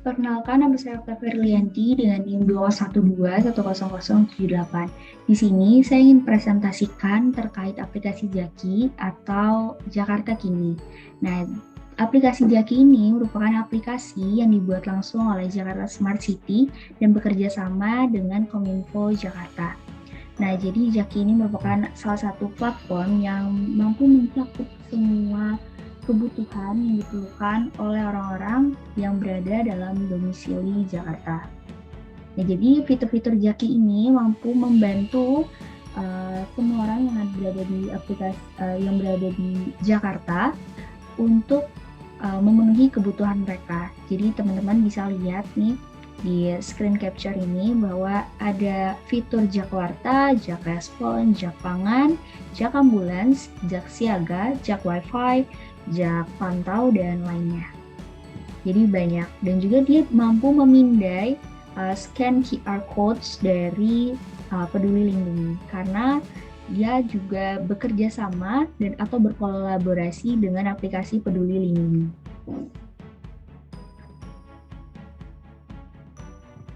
Perkenalkan, nama saya Okta Ferlianti dengan NIM 212100078. Di sini saya ingin presentasikan terkait aplikasi Jaki atau Jakarta Kini. Nah, aplikasi Jaki ini merupakan aplikasi yang dibuat langsung oleh Jakarta Smart City dan bekerja sama dengan Kominfo Jakarta. Nah, jadi Jaki ini merupakan salah satu platform yang mampu mencakup semua kebutuhan yang diperlukan oleh orang-orang yang berada dalam domisili Jakarta. Nah, jadi fitur-fitur Jaki ini mampu membantu semua orang yang berada di aplikasi yang berada di Jakarta untuk memenuhi kebutuhan mereka. Jadi teman-teman bisa lihat nih di screen capture ini bahwa ada fitur Jak Warta, Jak Respon, Jak Pangan, Jak Ambulans, Jak Siaga, Jak Wifi, Jak Pantau, dan lainnya. Jadi banyak. Dan juga dia mampu memindai scan QR codes dari Peduli Lindungi karena dia juga bekerja sama dan atau berkolaborasi dengan aplikasi Peduli Lindungi.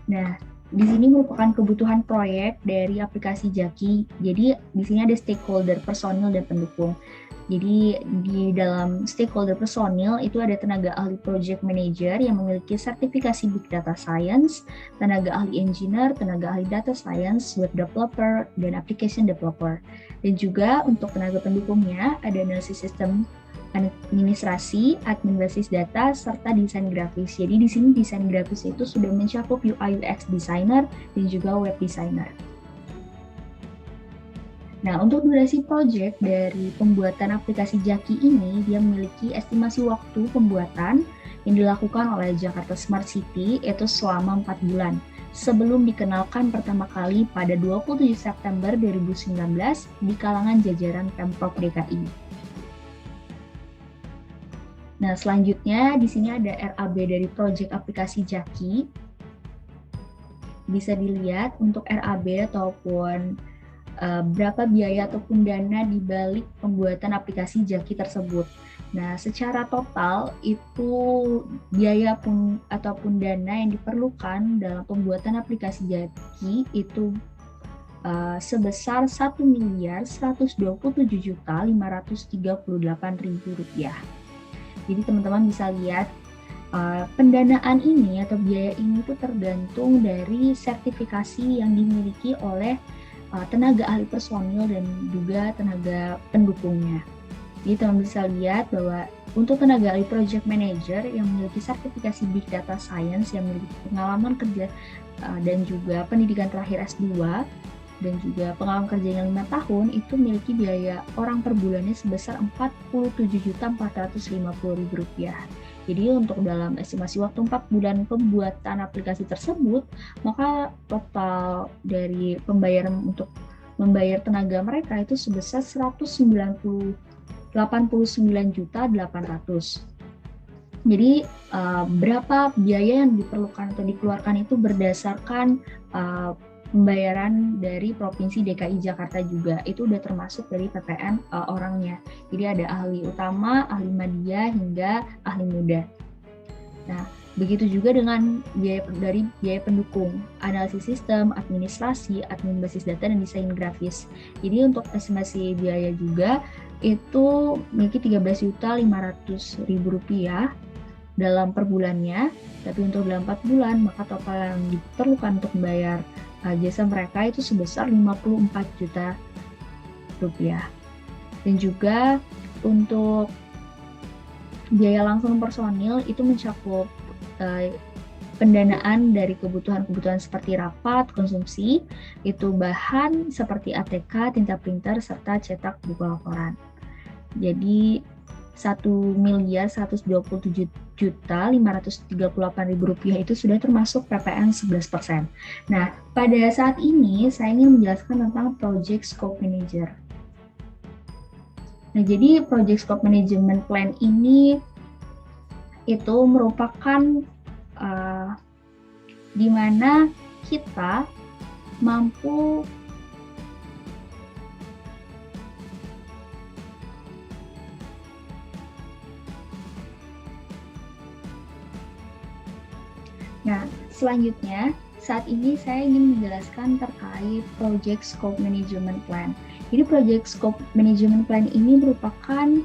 Nah, di sini merupakan kebutuhan proyek dari aplikasi Jaki. Jadi di sini ada stakeholder, personil, dan pendukung. Jadi di dalam stakeholder personil itu ada tenaga ahli project manager yang memiliki sertifikasi Big Data Science, tenaga ahli engineer, tenaga ahli data science, web developer, dan application developer. Dan juga untuk tenaga pendukungnya ada analisis sistem, administrasi, admin basis data, serta desain grafis. Jadi di sini desain grafis itu sudah mencakup UI UX designer dan juga web designer. Nah, untuk durasi proyek dari pembuatan aplikasi Jaki ini, dia memiliki estimasi waktu pembuatan yang dilakukan oleh Jakarta Smart City yaitu selama 4 bulan sebelum dikenalkan pertama kali pada 27 September 2019 di kalangan jajaran Pemprov DKI. Nah, selanjutnya di sini ada RAB dari proyek aplikasi Jaki. Bisa dilihat untuk RAB ataupun berapa biaya ataupun dana di balik pembuatan aplikasi Jaki tersebut. Nah, secara total itu biaya ataupun dana yang diperlukan dalam pembuatan aplikasi Jaki itu sebesar Rp1.127.538.000. Jadi teman-teman bisa lihat pendanaan ini atau biaya ini itu tergantung dari sertifikasi yang dimiliki oleh tenaga ahli personil dan juga tenaga pendukungnya. Jadi teman bisa lihat bahwa untuk tenaga ahli project manager yang memiliki sertifikasi Big Data Science yang memiliki pengalaman kerja dan juga pendidikan terakhir S2 dan juga pengalaman kerja yang 5 tahun itu memiliki biaya orang per bulannya sebesar Rp47.450.000. Jadi untuk dalam estimasi waktu 4 bulan pembuatan aplikasi tersebut, maka total dari pembayaran untuk membayar tenaga mereka itu sebesar Rp189.800.000. Jadi berapa biaya yang diperlukan atau dikeluarkan itu berdasarkan pembayaran dari Provinsi DKI Jakarta juga. Itu udah termasuk dari PPN orangnya. Jadi ada ahli utama, ahli media, hingga ahli muda. Nah, begitu juga dengan biaya pendukung, analisis sistem, administrasi, admin basis data, dan desain grafis. Jadi untuk estimasi biaya juga itu memiliki Rp13.500.000 dalam per bulannya. Tapi untuk dalam 4 bulan, maka total yang diperlukan untuk membayar jasa mereka itu sebesar Rp54 juta. Dan juga untuk biaya langsung personil itu mencakup pendanaan dari kebutuhan-kebutuhan seperti rapat, konsumsi, itu bahan seperti ATK, tinta printer, serta cetak buku laporan. Jadi Rp1.127.538.000 itu sudah termasuk PPN 11%. Nah, pada saat ini saya ingin menjelaskan tentang Project Scope Manager. Nah, jadi Project Scope Management Plan ini itu merupakan di mana kita mampu Nah, selanjutnya saat ini saya ingin menjelaskan terkait Project Scope Management Plan. Jadi Project Scope Management Plan ini merupakan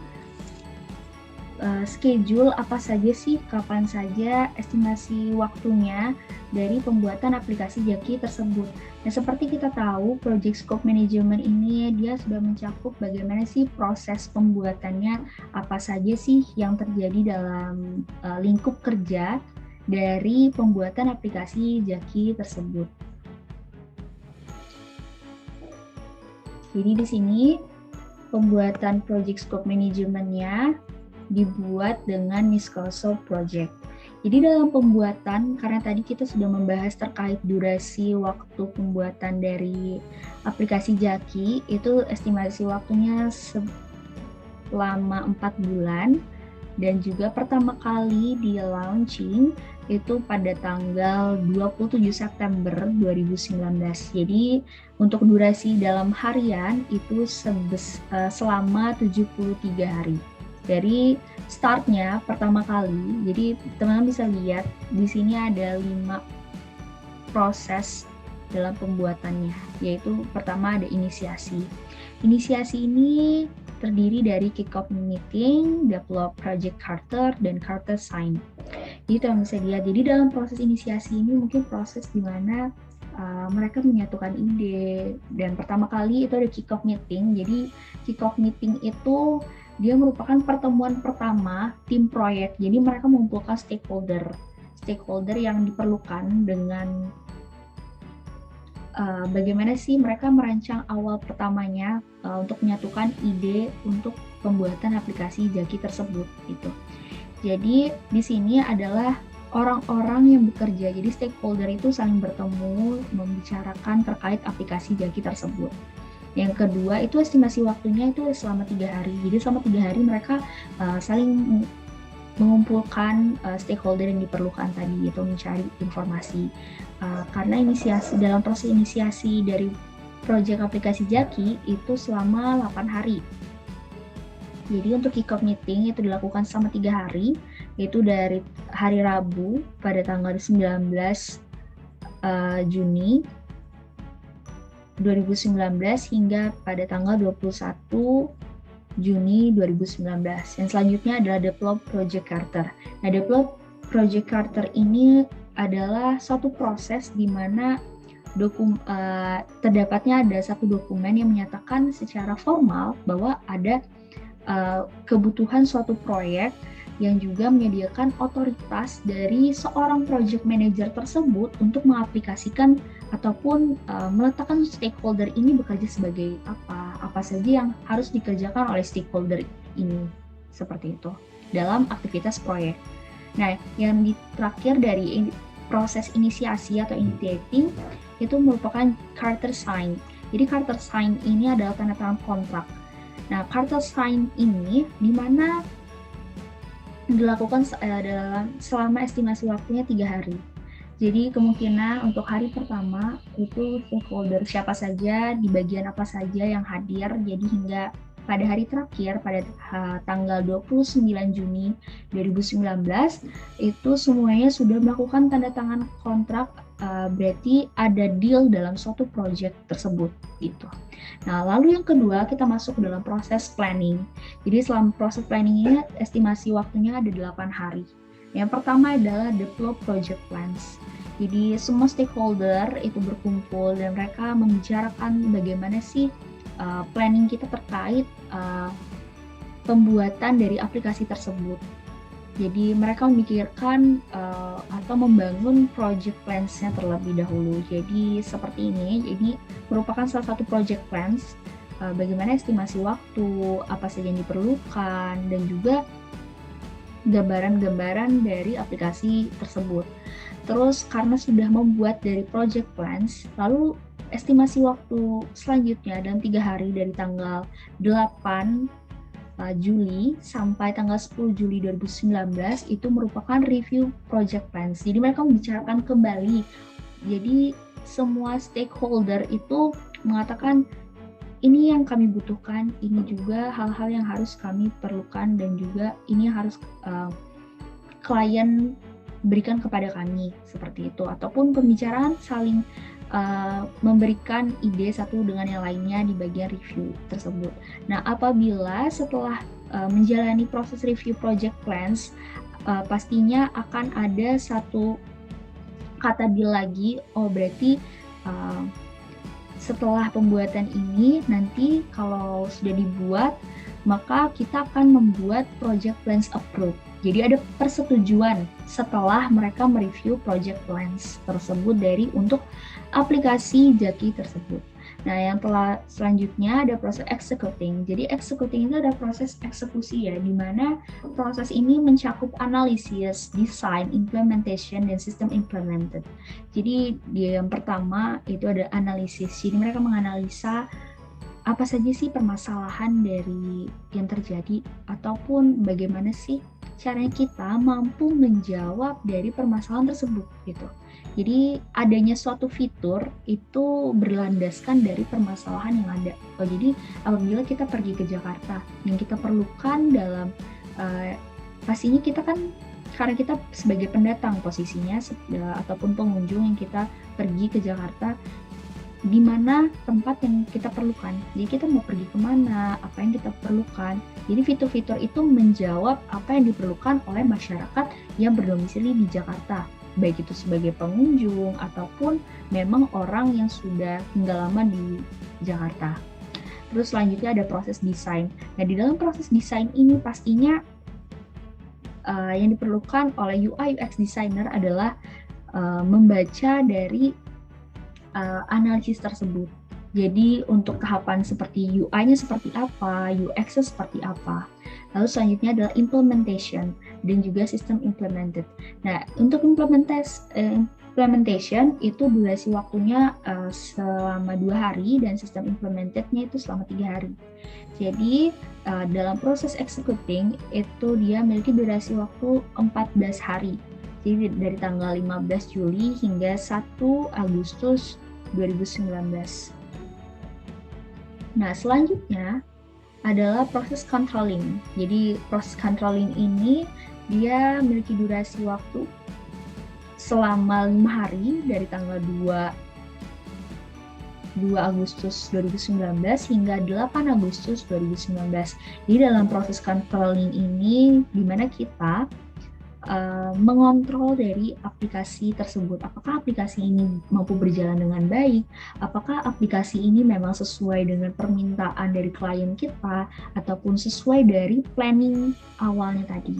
schedule apa saja sih, kapan saja, estimasi waktunya dari pembuatan aplikasi Jaki tersebut. Nah, seperti kita tahu, Project Scope Management ini dia sudah mencakup bagaimana sih proses pembuatannya, apa saja sih yang terjadi dalam lingkup kerja dari pembuatan aplikasi Jaki tersebut. Jadi di sini pembuatan Project Scope Management-nya dibuat dengan Microsoft Project. Jadi dalam pembuatan, karena tadi kita sudah membahas terkait durasi waktu pembuatan dari aplikasi Jaki, itu estimasi waktunya selama 4 bulan, dan juga pertama kali di launching itu pada tanggal 27 September 2019. Jadi untuk durasi dalam harian itu selama 73 hari. Dari startnya pertama kali, jadi teman-teman bisa lihat di sini ada 5 proses dalam pembuatannya, yaitu pertama ada inisiasi. Inisiasi ini terdiri dari kick-off meeting, develop project charter, dan charter sign. Jadi teman-teman bisa lihat, jadi dalam proses inisiasi ini mungkin proses di mana mereka menyatukan ide, dan pertama kali itu ada kick-off meeting. Jadi kick-off meeting itu dia merupakan pertemuan pertama tim proyek. Jadi mereka mengumpulkan stakeholder yang diperlukan dengan bagaimana sih mereka merancang awal pertamanya untuk menyatukan ide untuk pembuatan aplikasi Jaki tersebut gitu. Jadi di sini adalah orang-orang yang bekerja. Jadi stakeholder itu saling bertemu membicarakan terkait aplikasi Jaki tersebut. Yang kedua itu estimasi waktunya itu selama 3 hari. Jadi selama 3 hari mereka saling mengumpulkan stakeholder yang diperlukan tadi, yaitu mencari informasi. Karena dalam proses inisiasi dari proyek aplikasi Jaki itu selama 8 hari. Jadi untuk kick-off meeting itu dilakukan selama 3 hari, yaitu dari hari Rabu pada tanggal 19 Juni 2019 hingga pada tanggal 21 Juni 2019. Yang selanjutnya adalah develop project charter. Nah, develop project charter ini adalah suatu proses di mana terdapatnya ada satu dokumen yang menyatakan secara formal bahwa ada kebutuhan suatu proyek yang juga menyediakan otoritas dari seorang project manager tersebut untuk mengaplikasikan ataupun meletakkan stakeholder ini bekerja sebagai apa saja yang harus dikerjakan oleh stakeholder ini, seperti itu dalam aktivitas proyek. Nah, yang terakhir dari proses inisiasi atau initiating itu merupakan charter sign. Jadi charter sign ini adalah tanda tangan kontrak. Nah, charter sign ini di mana dilakukan selama estimasi waktunya 3 hari. Jadi kemungkinan untuk hari pertama itu stakeholder siapa saja, di bagian apa saja yang hadir, jadi hingga pada hari terakhir pada tanggal 29 Juni 2019 itu semuanya sudah melakukan tanda tangan kontrak, berarti ada deal dalam suatu project tersebut gitu. Nah, lalu yang kedua kita masuk dalam proses planning. Jadi selama proses planning ini estimasi waktunya ada 8 hari. Yang pertama adalah develop project plans. Jadi semua stakeholder itu berkumpul dan mereka membicarakan bagaimana sih planning kita terkait pembuatan dari aplikasi tersebut. Jadi mereka memikirkan atau membangun project plans-nya terlebih dahulu. Jadi seperti ini, jadi merupakan salah satu project plans, bagaimana estimasi waktu, apa saja yang diperlukan, dan juga gambaran-gambaran dari aplikasi tersebut. Terus karena sudah membuat dari project plans, lalu estimasi waktu selanjutnya dalam 3 hari dari tanggal 8 Juli sampai tanggal 10 Juli 2019 itu merupakan review project plans. Jadi mereka membicarakan kembali. Jadi semua stakeholder itu mengatakan ini yang kami butuhkan, ini juga hal-hal yang harus kami perlukan, dan juga ini harus klien berikan kepada kami seperti itu, ataupun pembicaraan saling memberikan ide satu dengan yang lainnya di bagian review tersebut. Nah, apabila setelah menjalani proses review project plans, pastinya akan ada satu kata deal lagi. Oh, berarti setelah pembuatan ini nanti kalau sudah dibuat, maka kita akan membuat project plans approve. Jadi ada persetujuan setelah mereka mereview project plans tersebut untuk aplikasi Jaki tersebut. Nah, yang telah selanjutnya ada proses executing. Jadi executing itu ada proses eksekusi ya, di mana proses ini mencakup analisis, design, implementation, dan sistem implemented. Jadi yang pertama itu ada analisis. Jadi mereka menganalisa apa saja sih permasalahan dari yang terjadi, ataupun bagaimana sih caranya kita mampu menjawab dari permasalahan tersebut gitu. Jadi adanya suatu fitur itu berlandaskan dari permasalahan yang ada. Jadi apabila kita pergi ke Jakarta, yang kita perlukan dalam pastinya kita kan, karena kita sebagai pendatang posisinya ataupun pengunjung yang kita pergi ke Jakarta, di mana tempat yang kita perlukan. Jadi kita mau pergi kemana, apa yang kita perlukan. Jadi fitur-fitur itu menjawab apa yang diperlukan oleh masyarakat yang berdomisili di Jakarta, baik itu sebagai pengunjung ataupun memang orang yang sudah tinggal lama di Jakarta. Terus selanjutnya ada proses desain. Nah, di dalam proses desain ini pastinya yang diperlukan oleh UI UX designer adalah membaca dari analisis tersebut. Jadi untuk tahapan seperti UI-nya seperti apa, UX-nya seperti apa. Lalu selanjutnya adalah implementation dan juga sistem implemented. Nah, untuk implementation itu durasi waktunya selama 2 hari dan sistem implemented-nya itu selama 3 hari. Jadi dalam proses executing itu dia memiliki durasi waktu 14 hari. Jadi dari tanggal 15 Juli hingga 1 Agustus 2019. Nah, selanjutnya adalah proses controlling. Jadi proses controlling ini dia memiliki durasi waktu selama 5 hari dari tanggal 2 Agustus 2019 hingga 8 Agustus 2019. Jadi dalam proses controlling ini di mana kita mengontrol dari aplikasi tersebut. Apakah aplikasi ini mampu berjalan dengan baik? Apakah aplikasi ini memang sesuai dengan permintaan dari klien kita ataupun sesuai dari planning awalnya tadi,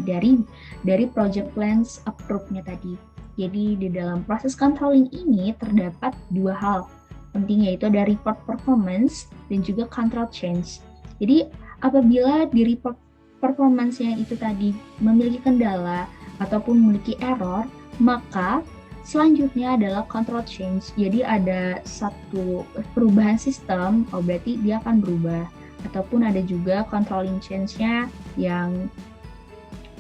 dari project plans approve-nya tadi. Jadi di dalam proses controlling ini terdapat 2 hal penting, yaitu ada report performance dan juga control change. Jadi apabila di report performance-nya itu tadi memiliki kendala ataupun memiliki error, maka selanjutnya adalah control change. Jadi ada satu perubahan sistem, berarti dia akan berubah. Ataupun ada juga controlling change-nya yang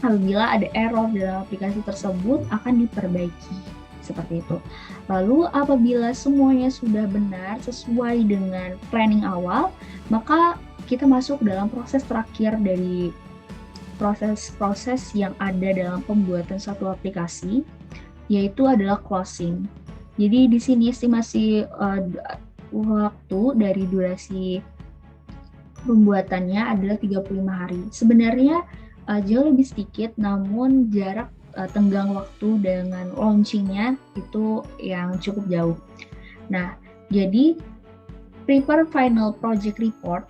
apabila ada error dalam aplikasi tersebut akan diperbaiki. Seperti itu. Lalu apabila semuanya sudah benar sesuai dengan planning awal, maka kita masuk dalam proses terakhir dari proses-proses yang ada dalam pembuatan satu aplikasi, yaitu adalah closing. Jadi di sini estimasi waktu dari durasi pembuatannya adalah 35 hari. Sebenarnya jauh lebih sedikit, namun jarak tenggang waktu dengan launchingnya itu yang cukup jauh. Nah, jadi prepare final project report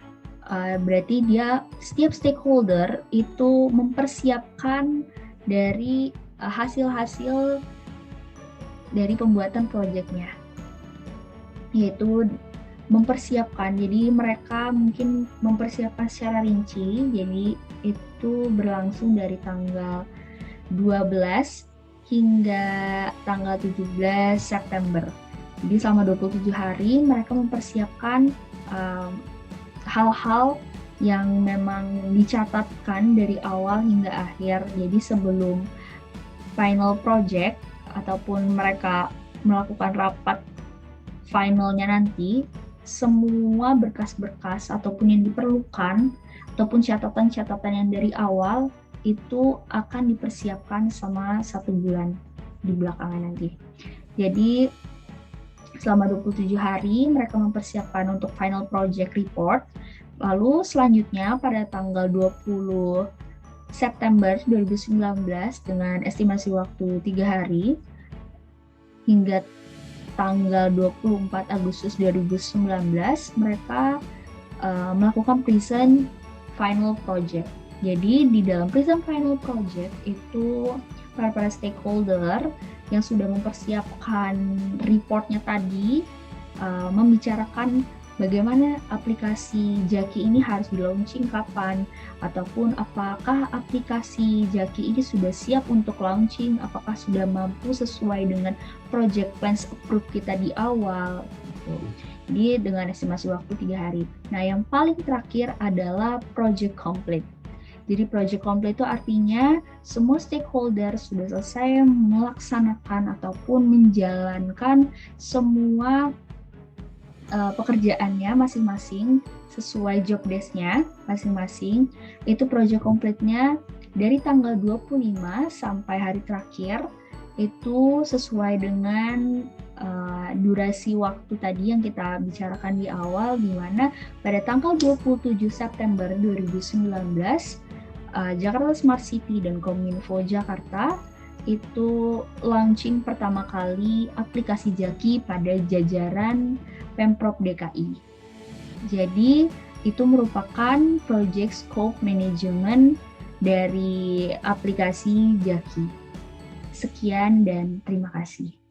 berarti dia setiap stakeholder itu mempersiapkan dari hasil-hasil dari pembuatan proyeknya, yaitu mempersiapkan. Jadi mereka mungkin mempersiapkan secara rinci. Jadi itu berlangsung dari tanggal 12 hingga tanggal 17 September. Jadi selama 27 hari mereka mempersiapkan hal-hal yang memang dicatatkan dari awal hingga akhir. Jadi sebelum final project ataupun mereka melakukan rapat finalnya nanti, semua berkas-berkas ataupun yang diperlukan ataupun catatan-catatan yang dari awal itu akan dipersiapkan selama 1 bulan. di belakangan nanti. Jadi selama 27 hari mereka mempersiapkan untuk final project report. Lalu selanjutnya pada tanggal 20 September 2019 dengan estimasi waktu 3 hari hingga tanggal 24 Agustus 2019 mereka melakukan present final project. Jadi di dalam present final project itu para stakeholder yang sudah mempersiapkan reportnya tadi membicarakan bagaimana aplikasi Jaki ini harus di-launching kapan, ataupun apakah aplikasi Jaki ini sudah siap untuk launching, apakah sudah mampu sesuai dengan project plans approve kita di awal. Gitu. Jadi dengan estimasi waktu 3 hari. Nah, yang paling terakhir adalah project complete. Jadi project complete itu artinya semua stakeholder sudah selesai melaksanakan ataupun menjalankan semua pekerjaannya masing-masing sesuai job desk-nya masing-masing. Itu project complete-nya dari tanggal 25 sampai hari terakhir itu sesuai dengan durasi waktu tadi yang kita bicarakan di awal, di mana pada tanggal 27 September 2019 Jakarta Smart City dan Kominfo Jakarta itu launching pertama kali aplikasi Jaki pada jajaran Pemprov DKI. Jadi itu merupakan project scope management dari aplikasi Jaki. Sekian dan terima kasih.